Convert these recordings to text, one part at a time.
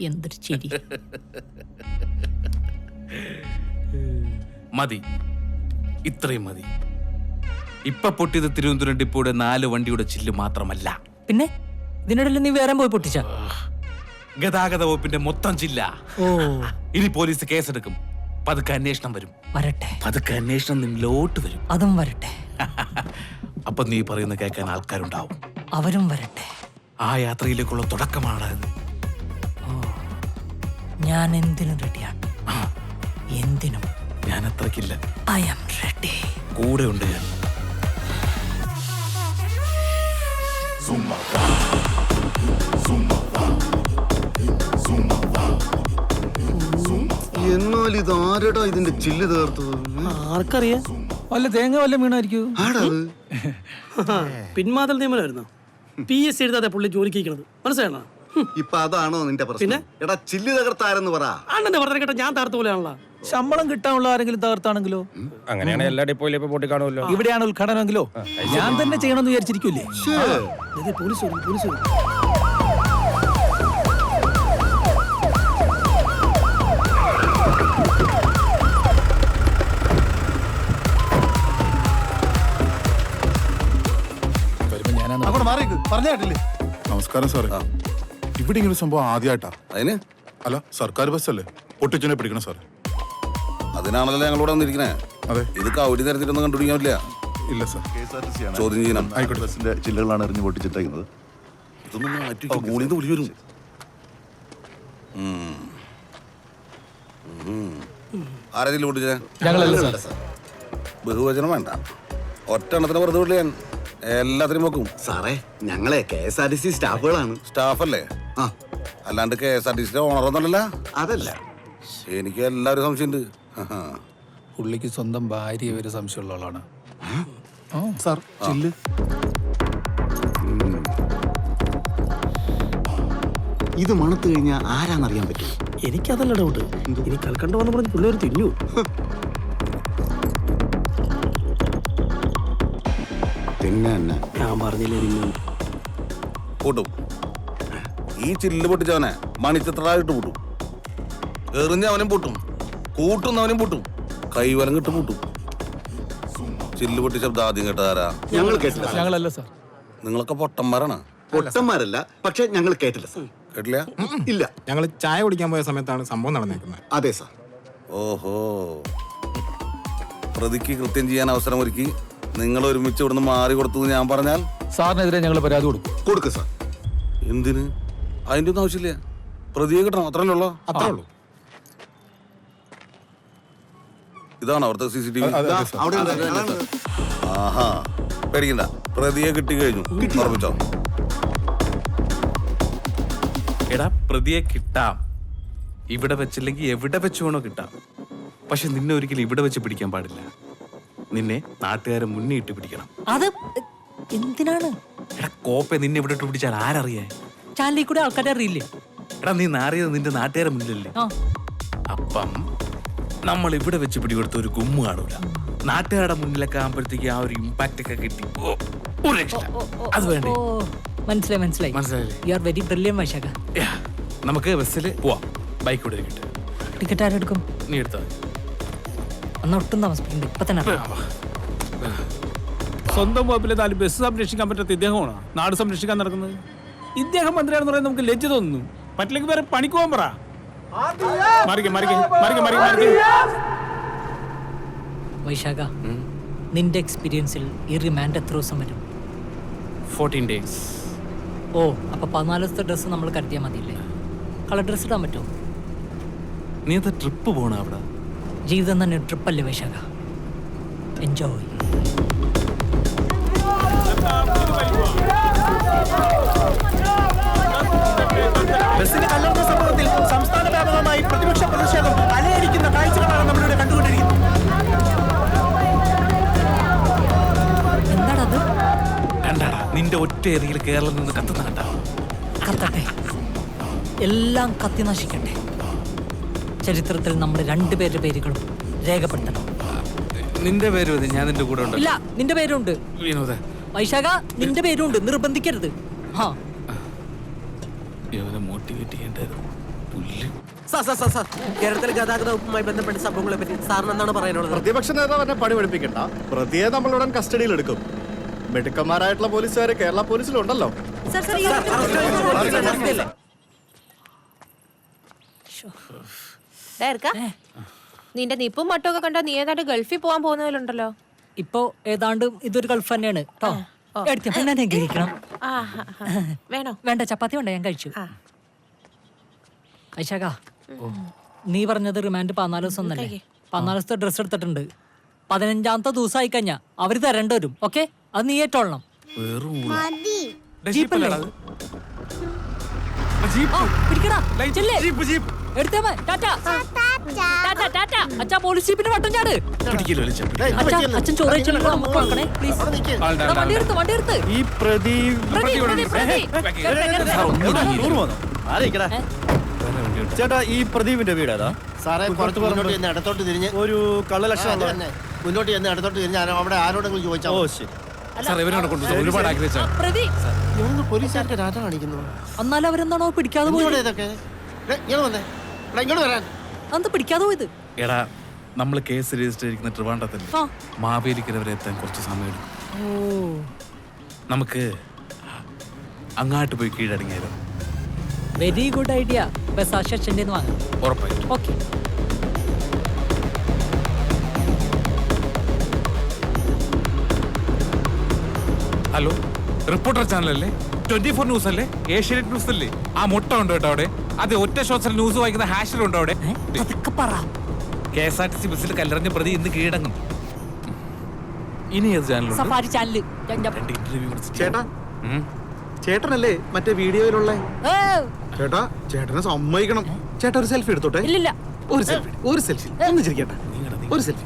എന്തൊരു ചിരി. മതി, ഇത്രയും മതി. ഇപ്പൊ പൊട്ടിയത് തിരുവനന്തപുരം ഡിപ്പോയുടെ 4 വണ്ടിയുടെ ചില്ല് മാത്രമല്ല, പിന്നെ ഇതിനിടയിൽ നീ വേറെ പോയി പൊട്ടിച്ച ഗതാഗത വകുപ്പിന്റെ മൊത്തം ചില്ല. ഇനി പോലീസ് കേസെടുക്കും. പതുക്കെ അന്വേഷണം വരും. വരട്ടെ. പതുക്കെ അന്വേഷണം നിന്നിലോട്ട് വരും. അതും വരട്ടെ. അപ്പൊ നീ പറയുന്ന കേൾക്കാൻ ആൾക്കാരുണ്ടാവും. അവരും വരട്ടെ. ആ യാത്രയിലേക്കുള്ള തുടക്കമാണ് അത്. ഞാൻ എന്തിനും റെഡിയാണ്. എന്തിനും. ഞാൻ അത്രക്കില്ല. I am ready. കൂടെ ഉണ്ട് ഞാൻ. എന്നാൽ ഇത് ആരടാ ഇതിന്റെ ചില്ല് തീർത്തത്? ആർക്കറിയാം? വല്ല തേങ്ങ വല്ല വീണായിരിക്കൂ. പിന്മാതൽ നിയമനമായിരുന്നു. PS എഴുതാതെ പുള്ളി ജോലിക്കുന്നത് മനസ്സിലാണോ? ഇപ്പൊ അതാണോ നിന്റെ പ്രശ്നം? എടാ ചില്ല് തകർത്താരെന്ന് പറ. അണ്ണന്റെ പറഞ്ഞ കേട്ട ഞാൻ തകർത്ത പോലെയാണല്ലോ. ശമ്പളം കിട്ടാനുള്ള ആരെങ്കിലും തകർത്താണെങ്കിലോ? അങ്ങനെയാണ് എല്ലാ ഡിപ്പോയിലും ഇപ്പൊ പൊട്ടി കാണുമല്ലോ. ഇവിടെയാണ് ഉദ്ഘാടനമെങ്കിലോ ഞാൻ തന്നെ ചെയ്യണമെന്ന് വിചാരിച്ചിരിക്കൂലേ? പോലീസ് വരും, പോലീസ് വരും. നമസ്കാരം സാറേ. ഇവിടെ ഇങ്ങനെ സംഭവം ആദ്യമായിട്ടാ. അതിന് അല്ല, സർക്കാർ ബസ്സല്ലേ പൊട്ടിച്ചനെ പിടിക്കണം സാറേ. അതിനാണല്ലോ ഞങ്ങളിവിടെ വന്നിരിക്കണേ. അതെ. ഇത് കൗടി തരത്തിലൊന്നും കണ്ടുപിടിക്കാൻ പറ്റില്ല. ഇല്ല സാർ. ചോദ്യം ചെയ്യണം. ബസിന്റെ ചില്ലുകളാണ് എറിഞ്ഞു പൊട്ടിച്ചിട്ടേക്കുന്നത്. ഇതൊന്നും മാറ്റി മൂളിന്ന് വിളി വരും. ആരാ ചില്ല് പൊട്ടിച്ചേ? ബഹുവചനം വേണ്ട. ഒറ്റ എണ്ണത്തിന് വെറുതെ വിളിയാൻ എല്ലാത്തിനും വെക്കും. സാറേ, ഞങ്ങളെ KSRTC സ്റ്റാഫുകളാണ്. സ്റ്റാഫല്ലേ? അല്ലാണ്ട് KSRTC ഓണറൊന്നുമല്ല. അതല്ല, എനിക്ക് എല്ലാവരും സംശയമുണ്ട്. പുള്ളിക്ക് സ്വന്തം ഭാര്യ ഒരു സംശയമുള്ള ആളാണ് സാർ. ചില്ല് ഇത് മണത്ത് കഴിഞ്ഞാൽ ആരാന്നറിയാൻ പറ്റും. എനിക്കതല്ല ഡൗട്ട്. ഇനി കൽക്കണ്ട വന്ന് പറഞ്ഞ് പിള്ളേർ തിന്നു. പിന്നെ ഞാൻ പറഞ്ഞില്ലേ തിന്നു. പൂട്ടും. ഈ ചില്ല് പൊട്ടിച്ചവനെ മണിച്ചിത്രായിട്ട് പൂട്ടും. എറിഞ്ഞവനും പൂട്ടും, കൂട്ടുന്നവനും പൂട്ടും, കൈവലം കിട്ട് പൂട്ടും. ചില്ല് പൊട്ടി ശബ്ദം ആദ്യം കേട്ടതാരാ? ഞങ്ങൾ കേട്ടില്ല. ഞങ്ങളല്ല സാർ. നിങ്ങളൊക്കെ പൊട്ടന്മാരാണ്. പൊട്ടന്മാരല്ല, പക്ഷെ ഞങ്ങൾ കേട്ടില്ല സാർ. കേട്ടില്ല? ഇല്ല. ഞങ്ങൾ ചായ കുടിക്കാൻ പോയ സമയത്താണ് സംഭവം നടന്നേക്കുന്നത്. അതെ സാർ. ഓഹോ, പ്രതിക്ക് കൃത്യം ചെയ്യാൻ അവസരമൊരുക്കി നിങ്ങൾ ഒരുമിച്ച് ഇവിടുന്ന് മാറി കൊടുത്തു ഞാൻ പറഞ്ഞാൽ സാറിനെതിരെ ഞങ്ങൾ പരാതി കൊടുക്കും. കൊടുക്ക് സാർ. എന്തിന്? അതിന്റെ ഒന്നും ആവശ്യമില്ല. പ്രതിയെ കിട്ടണം, അത്രല്ലേ ഉള്ളൂ. അത്രേ ഉള്ളൂ. ഇതാണ് അവിടുത്തെ CCTV. അവിടെ ഉണ്ട്, അതാണ്. ആഹാ, പേടിക്കണ്ട. പ്രതിയെ കിട്ടി കഴിഞ്ഞു. ഉറപ്പിച്ചോ? എടാ, പ്രതിയെ കിട്ടാം. ഇവിടെ വെച്ചില്ലെങ്കിൽ എവിടെ വെച്ച് വേണോ കിട്ടാം. പക്ഷെ നിന്നെ ഒരിക്കലും ഇവിടെ വെച്ച് പിടിക്കാൻ പാടില്ല. നിന്നെ നാട്ടുകാരെ മുന്നിട്ട് പിടിക്കണം. അത് എന്തിനാണ്? എടാ കോപ്പെ, നിന്നെ ഇവിടെ ഇട്ട് പിടിച്ചാൽ ആരറിയാൻ? ചാനലിൽ കൂടെ ആൾക്കാരെ അറിയില്ലേ? എടാ, നീ നാറിയത് നിന്റെ നാട്ടുകാരെ മുന്നിലല്ലേ? അപ്പം നമ്മൾ ഇവിടെ വെച്ച് പിടികൊടുത്ത ഒരു ഗുമ്മ് കാണൂല. നാട്ടുകാരുടെ മുന്നിലൊക്കെ ആകുമ്പോഴത്തേക്ക് ആ ഒരു ഇമ്പാക്റ്റ് ഒക്കെ കിട്ടി. ഒരു രക്ഷ. അത് വേണ്ടേ? മനസ്സിലായി. യു ആർ വെരി ബ്രില്യന്റ് വൈശാഖ. നമുക്ക് ബസ്സിൽ പോവാം. ബൈക്ക് ഇവിടെ ഇരിക്കട്ടെ. ടിക്കറ്റ് ആരെടുക്കും? നീ എടുത്താൽ അന്ന് ഒട്ടും താമസിപ്പിക്കണ്ട. ഇപ്പൊ തന്നെ സ്വന്തം വകുപ്പിലെ 4 ബസ് സംരക്ഷിക്കാൻ പറ്റാത്ത ഇദ്ദേഹമാണോ നാട് സംരക്ഷിക്കാൻ നടക്കുന്നത്? ഇദ്ദേഹം മന്ത്രിയാണെന്ന് പറയാൻ നമുക്ക് ലജ്ജ തോന്നുന്നു. പറ്റില്ലെങ്കിൽ വേറെ പണിക്ക് പോകാൻ പറ. വൈശാഖ, നിന്റെ എക്സ്പീരിയൻസിൽ ഈ റിമാൻഡ് എത്ര ദിവസം വരും? 14 days. ഓ, അപ്പൊ 14 ദിവസത്തെ ഡ്രസ്സ് നമ്മൾ കരുതിയാൽ മതിയില്ലേ? കളർ ഡ്രസ് ഇടാൻ പറ്റുമോ? നീ എന്താ ട്രിപ്പ് പോണ അവിടെ? ജീവിതം തന്നെ ട്രിപ്പല്ലേ വൈശാഖ? എൻജോയ്. ബസിന്റെ കല്ലെടുത്ത സംഭവത്തിൽ സംസ്ഥാന വ്യാപകമായി പ്രതിപക്ഷ പ്രതിഷേധം അലയടിക്കുന്ന കാഴ്ചകളാണ് നമ്മളിവിടെ കണ്ടുകൊണ്ടിരിക്കുന്നത്. എന്താണത്? കണ്ടാടാ, നിന്റെ ഒറ്റ എറിയിൽ കേരളം നിന്ന് കത്തുന്ന കണ്ടാ. കത്തട്ടെ, എല്ലാം കത്തി നശിക്കട്ടെ. ചരിത്രത്തിൽ നമ്മൾ 2 പേരുടെ പേരുകളും രേഖപ്പെടുത്തണം. നിന്റെ പേരും അതെ, ഞാൻ നിന്റെ കൂടെ ഉണ്ട്. ഇല്ല, നിന്റെ പേരുണ്ട്. വിനോദ. വൈശാഖ, നിന്റെ പേരുണ്ട്. നിർബന്ധിക്കരുത്. ഇവനെ മോട്ടിവേറ്റ് ചെയ്യേണ്ടായിരുന്നു. പുല്ല്. സാർ കേരളത്തിലെ ഗതാഗത വകുപ്പുമായി ബന്ധപ്പെട്ട സംഭവങ്ങളെ പറ്റി സാറിന് എന്താണ് പറയാനുള്ളത്? പ്രതിപക്ഷ നേതാവ് എന്നെ പണി പഠിപ്പിക്കണ്ട. പ്രതിയെ നമ്മളുടൻ കസ്റ്റഡിയിൽ എടുക്കും. മിടുക്കന്മാരായിട്ടുള്ള പോലീസുകാർ കേരള പോലീസിലുണ്ടല്ലോ. നിന്റെ നിപ്പും മട്ടൊക്കെ കണ്ടോ നീ ഏതാണ്ട് ഗൾഫിൽ പോവാൻ പോകുന്നതിലുണ്ടല്ലോ. ഇപ്പൊ ഏതാണ്ട് ഇതൊരു ഗൾഫ് തന്നെയാണ് കേട്ടോ. എടുത്ത പിന്നെ ഞാൻ കഴിക്കണം. വേണോ? വേണ്ട, ചപ്പാത്തി വേണ്ട, ഞാൻ കഴിച്ചു. ഐശാക, നീ പറഞ്ഞത് റിമാൻഡ് 14 ദിവസം ഒന്നല്ലേ? 14 ദിവസത്തെ ഡ്രസ് എടുത്തിട്ടുണ്ട്. 15ാമത്തെ ദിവസം ആയി കഴിഞ്ഞാ അവര് തരേണ്ടി വരും. ഓക്കെ, അത് നീ ഏറ്റോളണം. വെറും ജീപ്പല്ലേ? പിടിക്കടാ, ചെല്ല്. എടുത്തേ മോൻ, ടാറ്റാ. ടാറ്റാ, ടാറ്റാ. അച്ഛാ, പോലീസ് ജീപ്പിന്റെ വട്ടം ചാട്. പിടിക്കല്ലോ വലിച്ച. അച്ഛാ, അച്ഛൻ ചോറ് കഴിച്ചിട്ട് നമുക്ക് നോക്കണേ പ്ലീസ്. വണ്ടി എടുത്ത് ഈ പ്രതി ചേട്ടാ, ഈ പ്രദീപിന്റെ വീട് ഏതാ? സാറേ പുറത്ത് മുന്നോട്ട് ചെന്ന് ഇടത്തോട്ട് തിരിഞ്ഞ് ഒരു കള്ളലക്ഷണം. മുന്നോട്ട് ചെന്ന് ഇടത്തോട്ട് തിരിഞ്ഞ് അവിടെ ആരോടെങ്കിലും ചോദിച്ചാൽ ഓ ശരി. സാർ ഇവനോട് കൊണ്ടുപോയി ഒരുപാട് ആഗ്രഹിച്ചാ. പ്രതി പോലീസുകാർക്ക് രാജ കാണിക്കുന്നു. എന്നാലും അവരെന്താണോ പിടിക്കാതെ പോയത്? ഇതൊക്കെ ഇങ്ങോട്ട് വന്നേ, ഇങ്ങോട്ട് വരാൻ. അന്ത് പിടിക്കാതെ പോയത്? എടാ, നമ്മൾ കേസ് രജിസ്റ്റർ ചെയ്തിരിക്കുന്ന ട്രിവാൻഡ്രത്തിൽ ആ. മാവേലിക്കര വരെ എത്താൻ കുറച്ച് സമയം എടുക്കും. ഓ, നമുക്ക് അങ്ങാട്ട് പോയി കീഴടങ്ങിയാലോ? Very good idea. ബസ് ആ സെക്ഷൻ്റെ വാങ്ങാം. ഉറപ്പായിട്ടും. ഓക്കെ. ഹലോ, റിപ്പോർട്ടർ ചാനലല്ലേ? 24 ന്യൂസ് അല്ലേ? ഏഷ്യാനെറ്റ് ന്യൂസ് അല്ലേ? ആ മുട്ട ഉണ്ടോ കേട്ടോ അവിടെ? അതെ, ഒറ്റ ഷോട്ട്സിൽ ന്യൂസ് വായിക്കുന്ന ഹാഷറുണ്ടോ അവിടെ? അതൊക്കെ പറ. KSRTC ബസ്സിൽ കല്ലെറിഞ്ഞ പ്രതി ഇന്ന് കീഴടങ്ങും. ഇനി ഏത് ചാനലുണ്ട്? Safari channel. ഇന്റർവ്യൂ ചേട്ടാ, ചേട്ടനല്ലേ മറ്റേ വീഡിയോയിലുള്ള? ചേട്ടാ, ചേട്ടനെ സമ്മതിക്കണം. ചേട്ടാ, ഒരു സെൽഫി എടുത്തോട്ടെ. ഇല്ലില്ല. ഒരു സെൽഫി ഒന്ന് ചിരിക്കട്ടെ. ഒരു സെൽഫി.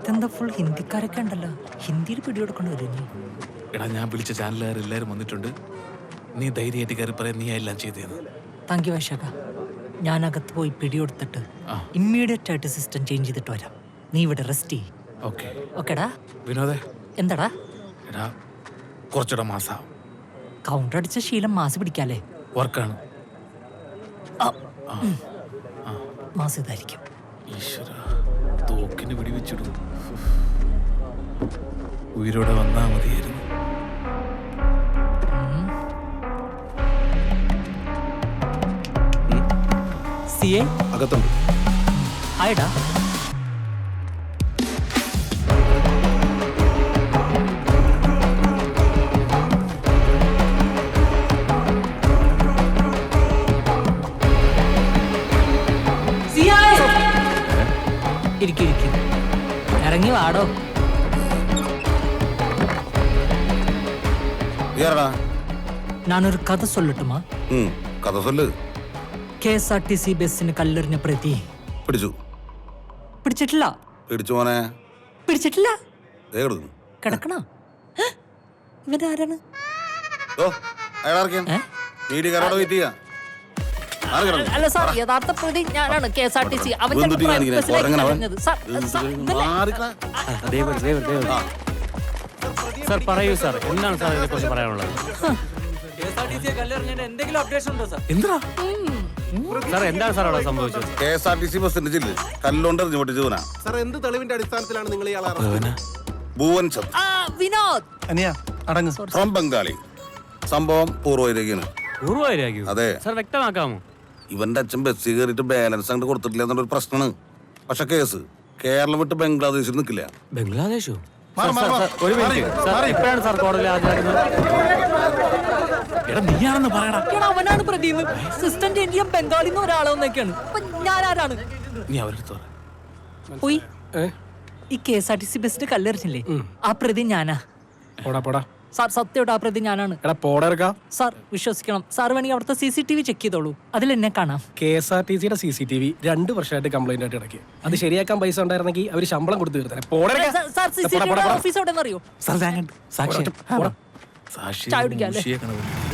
ഇതെന്താ ഫുൾ ഹിന്ദിക്കാരൊക്കെ ഉണ്ടല്ലോ. ഹിന്ദിയിൽ പിടികൊടുക്കേണ്ടി വരും ഇനി. എടാ, ഞാൻ വിളിച്ച ചാനലുകാരെല്ലാരും വന്നിട്ടുണ്ട്. നീ ധൈര്യമായിട്ട് കയറി പറയാൻ നീ എല്ലാം ചെയ്തത്. താങ്ക് യു വൈശാഖ. ഞാൻ അകത്ത് പോയി പിടികൊടുത്തിട്ട് ഇമ്മീഡിയറ്റ് ആയിട്ട് സിസ്റ്റം ചേഞ്ച് ചെയ്തിട്ട് വരാം. നീ ഇവിടെ റെസ്റ്റ് ചെയ്യ്. ഓക്കെ. ഓക്കെടാ. വിനോദേ, എന്താടാ? എടാ, കുറച്ചുകൂടെ മാസാവും. കൗണ്ടർ അടിച്ച ശീലം മാസ് പിടിക്കാല്ലേ? വർക്കാണ്. മാസ് ഇതായിരിക്കും. ഈശ്വര, തോക്കിന് പിടിവെച്ചിടും. ഉയരോടെ വന്നാ മതിയായിരുന്നു. സിയെ അകത്തുണ്ട്. ഹായ്ടാ. ഇരിക്കും. ഇറങ്ങി വാടോ. ഞാനൊരു കഥ சொல்லட்டுமா? കഥ சொல்லு. KSRTC ബസ്സിന് കല്ലെറിഞ്ഞ പ്രതി പിടിച്ചിട്ടില്ല. പിടിച്ചു മോനെ. പിടിച്ചിട്ടില്ല. കിടക്കണ. കിടക്കണ. ഇവരാരാണ്? അല്ല സാർ, യഥാർത്ഥ പ്രതി ഞാനാണ്. KSRTC സാർ പറയൂ സാർ, എന്താണ് സാർ ഇതിനെക്കുറിച്ച് പറയാനുള്ളത്? എന്തെങ്കിലും അപ്ഡേഷൻ ഉണ്ടോ സാർ? എന്താ സാർ, എന്താണ് സാർ അവിടെ സംഭവിച്ചത്? KSRTC ബസ്സിന്റെ ജില്ല കല്ലുകൊണ്ട് എറിഞ്ഞു പൊട്ടിച്ചു. സാർ, എന്ത് തെളിവിന്റെ അടിസ്ഥാനത്തിലാണ് നിങ്ങൾ ഇയാളെ ഭുവൻ ചന്ദ് വിനോദ് അടങ്ങ്. ഫ്രം ബംഗാളി. സംഭവം പൂർവ്വരേഖയാണ്. പൂർവ്വരാഗ്യം? അതെ സാർ, വ്യക്തമാക്കാമോ? ഇവന്റെ അച്ഛൻ ബസ്സിൽ കയറിയിട്ട് ബാലൻസ് അങ്ങോട്ട് കൊടുത്തിട്ടില്ല എന്നൊരു പ്രശ്നമാണ്. പക്ഷെ കേസ് കേരളം വിട്ട് ബംഗ്ലാദേശിൽ നിൽക്കില്ല. ബംഗ്ലാദേശോ? ഒരു മിനിറ്റ് സാർ, ഇപ്പോഴാണ് സാർ കോടതിയിൽ ഹാജരാക്കുന്നത്. എടാ, നീയാണെന്ന് പറയടാ. അവനാണ് പ്രദീപ്. സിസ്റ്റം ചേഞ്ച് ചെയ്യാൻ ബംഗാളിന്ന് ഒരാളെന്നൊക്കെയാണ്. ഞാൻ ആരാണ്? നീ അവരെടുത്ത് പറ. പോയി ഈ KSRTC ബസ്സിന് കല്ലെറിഞ്ഞില്ലേ, ആ പ്രതി ഞാനാ. സാർ, സത്യമായിട്ട് ആ പ്രതി ഞാനാണ്. സാർ വിശ്വസിക്കണം. സാർ വേണമെങ്കിൽ അവിടുത്തെ CCTV ചെക്ക് ചെയ്തോളൂ, അതിൽ എന്നെ കാണാം. KSRTCയുടെ CCTV 2 വർഷമായിട്ട് കംപ്ലൈന്റ് ആയിട്ട് ഇടയ്ക്ക്. അത് ശരിയാക്കാൻ പൈസ ഉണ്ടായിരുന്നെങ്കിൽ അവർ ശമ്പളം കൊടുത്തു തീർത്തേ. സാർ, CCTV ഓഫീസ് എവിടെ അറിയോ? സാക്ഷി ചായ കുടിക്കാല്ലേ? മുഷിയെ കണക്ക്